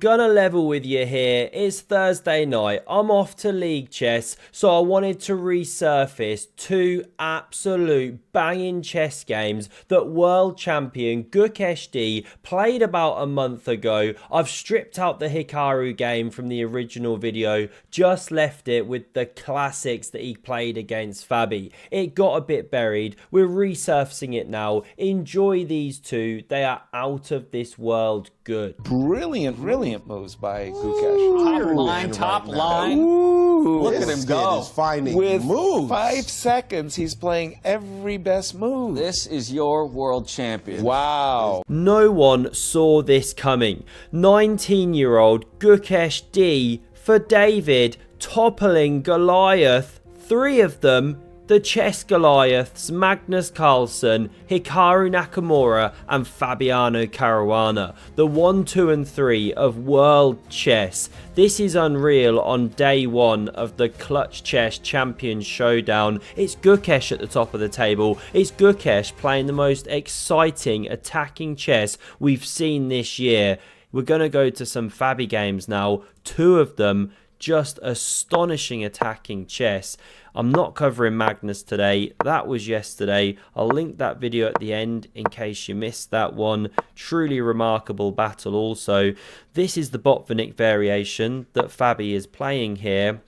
Gonna level with you here. It's Thursday night. I'm off to League Chess, so I wanted to resurface two absolute banging chess games that world champion Gukesh D played about a month ago. I've stripped out the Hikaru game from the original video, just left it with the classics that he played against Fabi. It got a bit buried. We're resurfacing it now. Enjoy these two. They are out of this world good. Brilliant moves by Gukesh. Top line. Ooh, Look at him go. Finding With moves. 5 seconds, he's playing every best move. This is your world champion. Wow. No one saw this coming. 19-year-old Gukesh D for David, toppling Goliath. 3 of them, the chess Goliaths, Magnus Carlsen, Hikaru Nakamura and Fabiano Caruana. The 1, 2 and 3 of world chess. This is unreal on day 1 of the Clutch Chess Champions Showdown. It's Gukesh at the top of the table. It's Gukesh playing the most exciting attacking chess we've seen this year. We're going to go to some Fabi games now. 2 of them just astonishing attacking chess. I'm not covering Magnus today. That was yesterday. I'll link that video at the end in case you missed that one. Truly remarkable battle also. This is the Botvinnik variation that Fabi is playing here.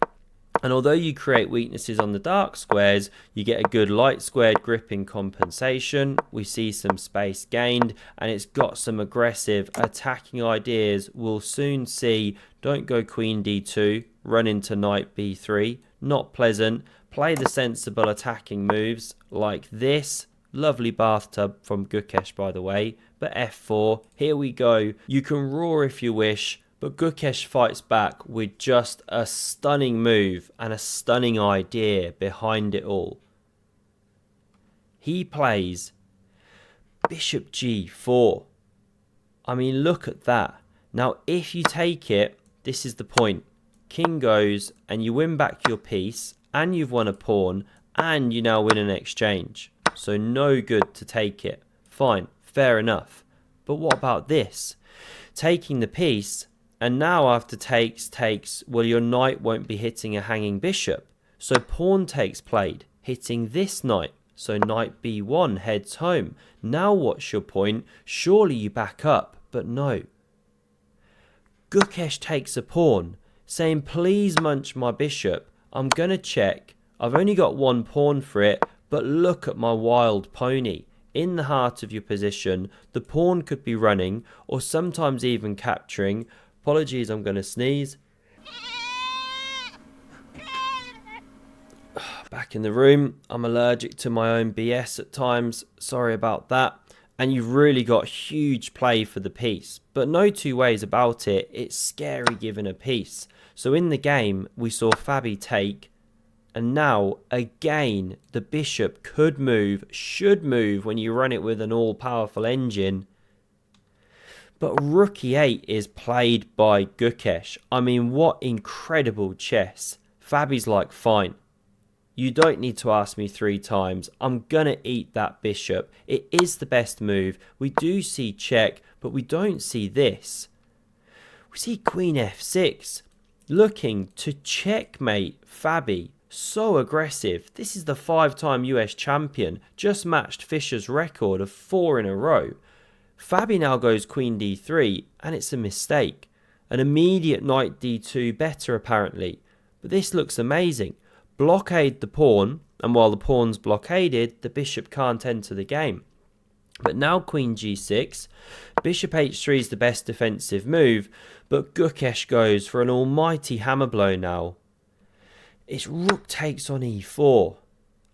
And although you create weaknesses on the dark squares, you get a good light squared gripping compensation. We see some space gained, and it's got some aggressive attacking ideas. We'll soon see. Don't go queen d2, run into knight b3. Not pleasant. Play the sensible attacking moves like this. Lovely bathtub from Gukesh, by the way. But f4, here we go. You can roar if you wish, but Gukesh fights back with just a stunning move and a stunning idea behind it all. He plays bishop g4. I mean, look at that. Now, if you take it, this is the point. King goes and you win back your piece and you've won a pawn and you now win an exchange. So no good to take it. Fine, fair enough. But what about this? Taking the piece, and now after takes, well, your knight won't be hitting a hanging bishop. So pawn takes played, hitting this knight. So knight b1 heads home. Now what's your point? Surely you back up, but no. Gukesh takes a pawn, saying please munch my bishop. I'm going to check. I've only got 1 pawn for it, but look at my wild pony. In the heart of your position, the pawn could be running or sometimes even capturing. Apologies, I'm going to sneeze. Back in the room. I'm allergic to my own BS at times. Sorry about that. And you've really got huge play for the piece. But no two ways about it. It's scary giving a piece. So in the game, we saw Fabi take. And now, again, the bishop could move, should move when you run it with an all-powerful engine. But rook e8 is played by Gukesh. I mean, what incredible chess. Fabi's like, fine. You don't need to ask me 3 times. I'm going to eat that bishop. It is the best move. We do see check, but we don't see this. We see queen f6. Looking to checkmate Fabi. So aggressive. This is the 5-time US champion. Just matched Fischer's record of 4 in a row. Fabi now goes queen d3, and it's a mistake. An immediate knight d2 better apparently. But this looks amazing. Blockade the pawn, and while the pawn's blockaded, the bishop can't enter the game. But now queen g6, bishop h3 is the best defensive move, but Gukesh goes for an almighty hammer blow now. It's rook takes on e4,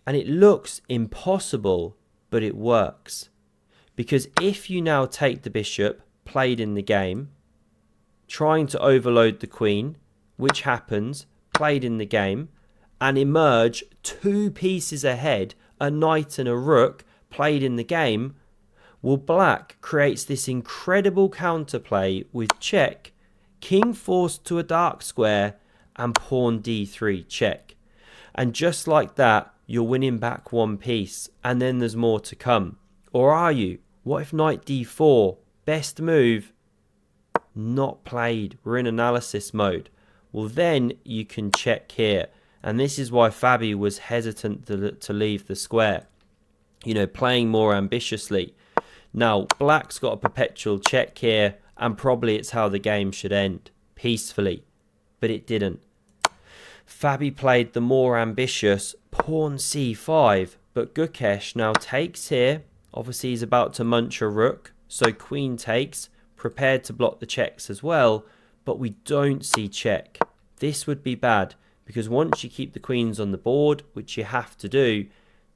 and it looks impossible, but it works. Because if you now take the bishop, played in the game, trying to overload the queen, which happens, played in the game, and emerge 2 pieces ahead, a knight and a rook, played in the game, well, black creates this incredible counterplay with check, king forced to a dark square, and pawn d3 check. And just like that, you're winning back 1 piece, and then there's more to come. Or are you? What if knight d4, best move? Not played. We're in analysis mode. Well, then you can check here. And this is why Fabi was hesitant to leave the square. You know, playing more ambitiously. Now, black's got a perpetual check here, and probably it's how the game should end. Peacefully. But it didn't. Fabi played the more ambitious pawn c5, but Gukesh now takes here. Obviously, he's about to munch a rook, so queen takes, prepared to block the checks as well, but we don't see check. This would be bad, because once you keep the queens on the board, which you have to do,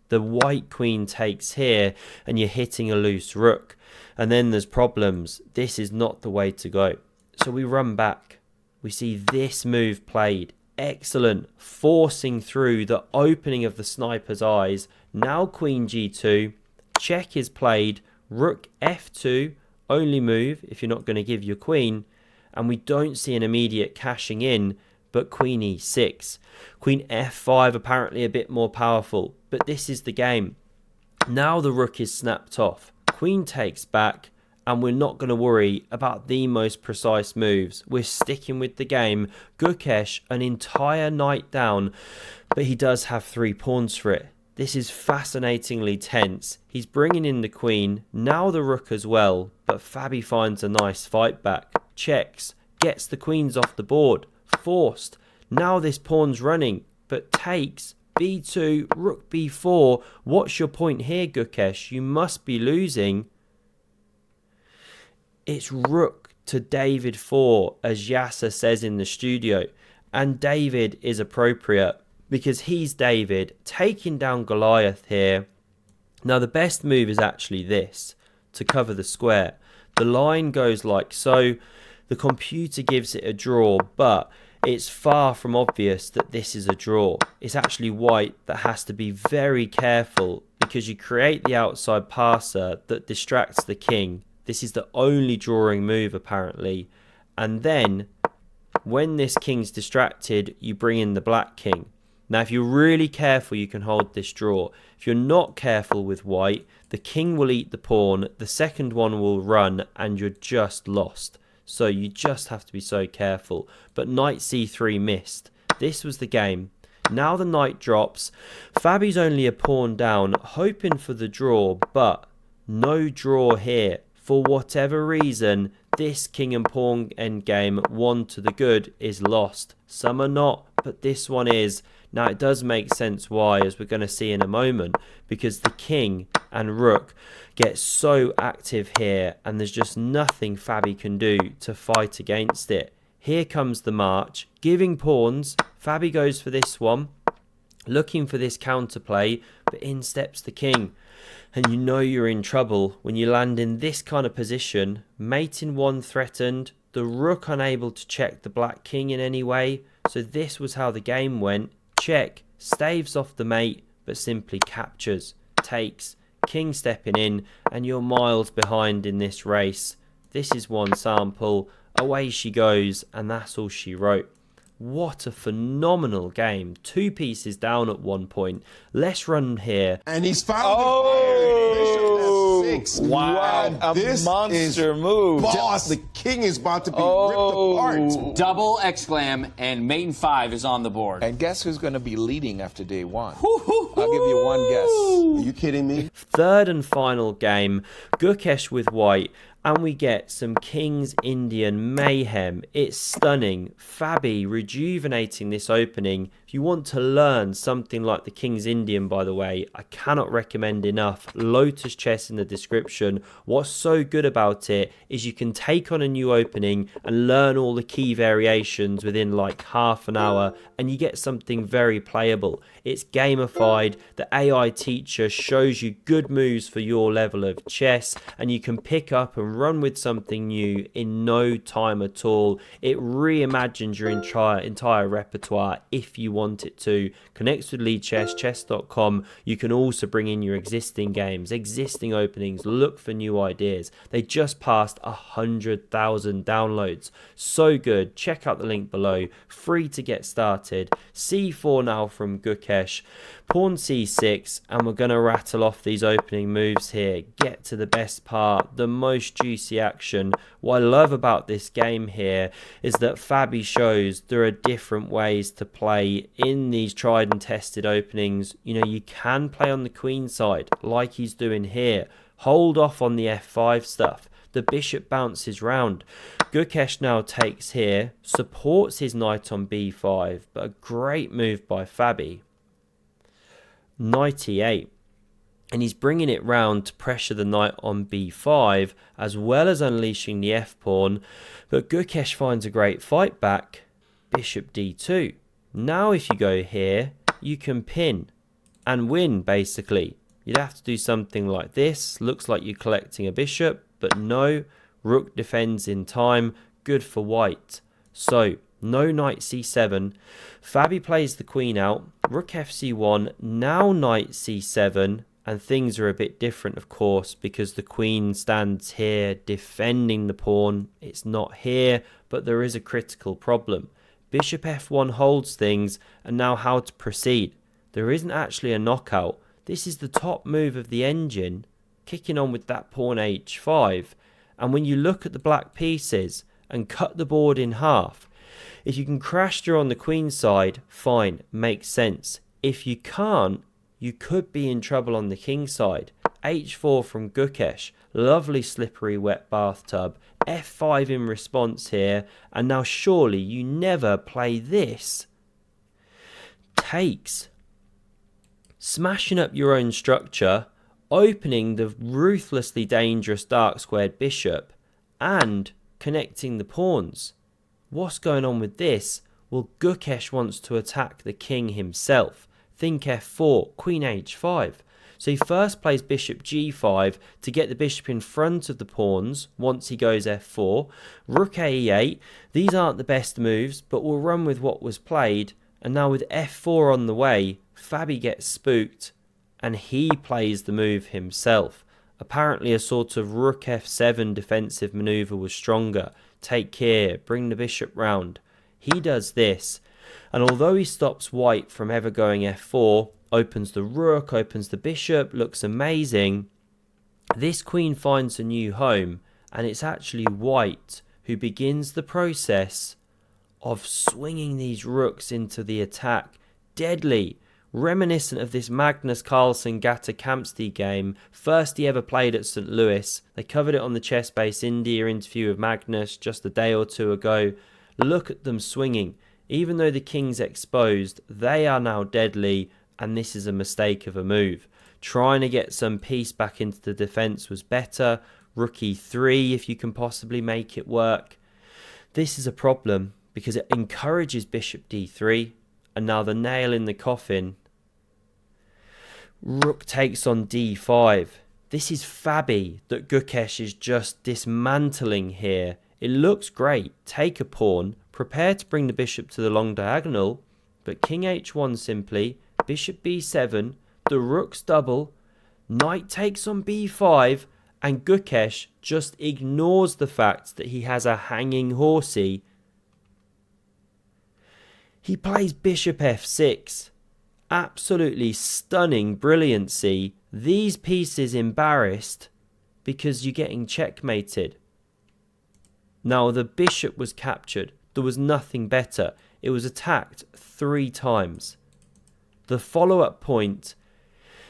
the white queen takes here, and you're hitting a loose rook. And then there's problems. This is not the way to go. So we run back. We see this move played. Excellent. Forcing through the opening of the sniper's eyes. Now queen g2. Check is played. Rook f2. Only move if you're not going to give your queen. And we don't see an immediate cashing in, but queen e6. Queen f5 apparently a bit more powerful. But this is the game. Now the rook is snapped off. Queen takes back. And we're not going to worry about the most precise moves. We're sticking with the game. Gukesh, an entire knight down, but he does have 3 pawns for it. This is fascinatingly tense. He's bringing in the queen, now the rook as well, but Fabi finds a nice fight back. Checks, gets the queens off the board, forced. Now this pawn's running, but takes. b2, rook b4. What's your point here, Gukesh? You must be losing. It's rook to David 4, as Yasser says in the studio. And David is appropriate because he's David taking down Goliath here. Now the best move is actually this, to cover the square. The line goes like so. The computer gives it a draw, but it's far from obvious that this is a draw. It's actually white that has to be very careful because you create the outside passer that distracts the king. This is the only drawing move apparently. And then when this king's distracted, you bring in the black king. Now if you're really careful, you can hold this draw. If you're not careful with white, the king will eat the pawn, the second one will run, and you're just lost. So you just have to be so careful. But knight c3 missed. This was the game. Now the knight drops. Fabi's only a pawn down, hoping for the draw, but no draw here. For whatever reason, this king and pawn endgame, 1 to the good, is lost. Some are not, but this one is. Now it does make sense why, as we're going to see in a moment, because the king and rook get so active here, and there's just nothing Fabi can do to fight against it. Here comes the march, giving pawns. Fabi goes for this one, looking for this counterplay, but in steps the king. And you know you're in trouble when you land in this kind of position. Mate in 1 threatened, the rook unable to check the black king in any way. So this was how the game went. Check, staves off the mate, but simply captures. Takes, king stepping in, and you're miles behind in this race. This is one sample. Away she goes, and that's all she wrote. What a phenomenal game. 2 pieces down at one point. Let's run here. And he's found Oh! Bishop F6. Wow, a this monster is move. Boss, the king is about to be ripped apart. Double exclam, and mate in 5 is on the board. And guess who's going to be leading after day 1? I'll give you one guess. Are you kidding me? Third and final game. Gukesh with white. And we get some King's Indian mayhem. It's stunning. Fabi rejuvenating this opening. If you want to learn something like the King's Indian, by the way, I cannot recommend enough. Lotus Chess in the description. What's so good about it is you can take on a new opening and learn all the key variations within like half an hour, and you get something very playable. It's gamified. The AI teacher shows you good moves for your level of chess, and you can pick up and run with something new in no time at all. It reimagines your entire repertoire if you want it to. Connects with Lead Chess, chess.com. You can also bring in your existing games, existing openings, look for new ideas. They just passed 100,000 downloads. So good. Check out the link below. Free to get started. C4 now from Gukesh. Pawn c6, and we're going to rattle off these opening moves here. Get to the best part, the most juicy action. What I love about this game here is that Fabi shows there are different ways to play in these tried and tested openings. You know, you can play on the queen side like he's doing here. Hold off on the f5 stuff. The bishop bounces round. Gukesh now takes here, supports his knight on b5, but a great move by Fabi. Knight e8. And he's bringing it round to pressure the knight on b5, as well as unleashing the f-pawn. But Gukesh finds a great fight back. Bishop d2. Now if you go here, you can pin and win, basically. You'd have to do something like this. Looks like you're collecting a bishop, but no. Rook defends in time. Good for white. So, no knight c7. Fabi plays the queen out. Rook fc1. Now knight c7. And things are a bit different, of course, because the queen stands here defending the pawn. It's not here, but there is a critical problem. Bishop f1 holds things, and now how to proceed. There isn't actually a knockout. This is the top move of the engine, kicking on with that pawn h5. And when you look at the black pieces and cut the board in half, if you can crash draw on the queen side, fine, makes sense. If you can't, you could be in trouble on the king side. h4 from Gukesh, lovely slippery wet bathtub. f5 in response here, and now surely you never play this. Takes. Smashing up your own structure, opening the ruthlessly dangerous dark squared bishop, and connecting the pawns. What's going on with this? Well, Gukesh wants to attack the king himself. Think f4, queen h5. So he first plays bishop g5 to get the bishop in front of the pawns once he goes f4. Rook e8. These aren't the best moves, but we'll run with what was played. And now with f4 on the way, Fabi gets spooked and he plays the move himself. Apparently a sort of rook f7 defensive maneuver was stronger. Take care, bring the bishop round. He does this. And although he stops white from ever going f4, opens the rook, opens the bishop, looks amazing, this queen finds a new home, and it's actually white who begins the process of swinging these rooks into the attack. Deadly, reminiscent of this Magnus Carlsen Gata Kamsti game, first he ever played at St. Louis. They covered it on the Chess Base India interview with Magnus just a day or two ago. Look at them swinging. Even though the king's exposed, they are now deadly, and this is a mistake of a move. Trying to get some peace back into the defence was better. Rook e3 if you can possibly make it work. This is a problem because it encourages bishop d3, and now the nail in the coffin. Rook takes on d5. This is Fabi that Gukesh is just dismantling here. It looks great. Take a pawn. Prepare to bring the bishop to the long diagonal, but king h1 simply, bishop b7, the rooks double, knight takes on b5, and Gukesh just ignores the fact that he has a hanging horsey. He plays bishop f6. Absolutely stunning brilliancy. These pieces embarrassed because you're getting checkmated. Now the bishop was captured. There was nothing better. It was attacked 3 times. The follow-up point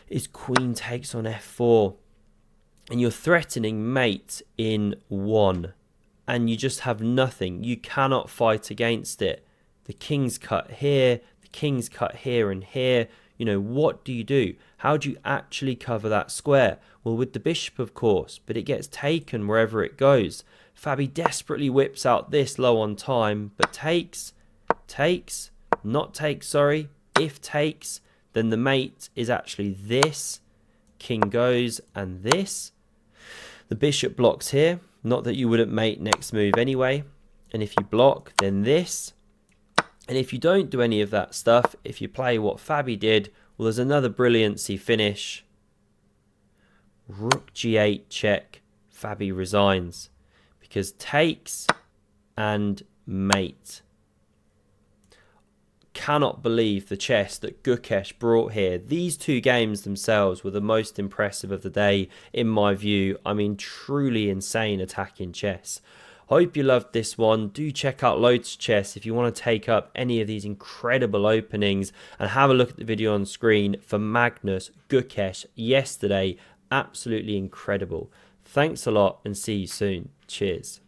is queen takes on f4. And you're threatening mate in 1. And you just have nothing. You cannot fight against it. The king's cut here. The king's cut here and here. You know, what do you do? How do you actually cover that square? Well, with the bishop, of course. But it gets taken wherever it goes. Fabi desperately whips out this low on time, but takes, not takes, sorry. If takes, then the mate is actually this. King goes and this. The bishop blocks here. Not that you wouldn't mate next move anyway. And if you block, then this. And if you don't do any of that stuff, if you play what Fabi did, well, there's another brilliancy finish. Rook g8 check. Fabi resigns. Because takes and mate. cannot believe the chess that Gukesh brought here. These two games themselves were the most impressive of the day in my view. I mean, truly insane attacking chess. Hope you loved this one. Do check out Lotus Chess if you want to take up any of these incredible openings, and have a look at the video on screen for Magnus Gukesh yesterday. Absolutely incredible. Thanks a lot and see you soon. Cheers.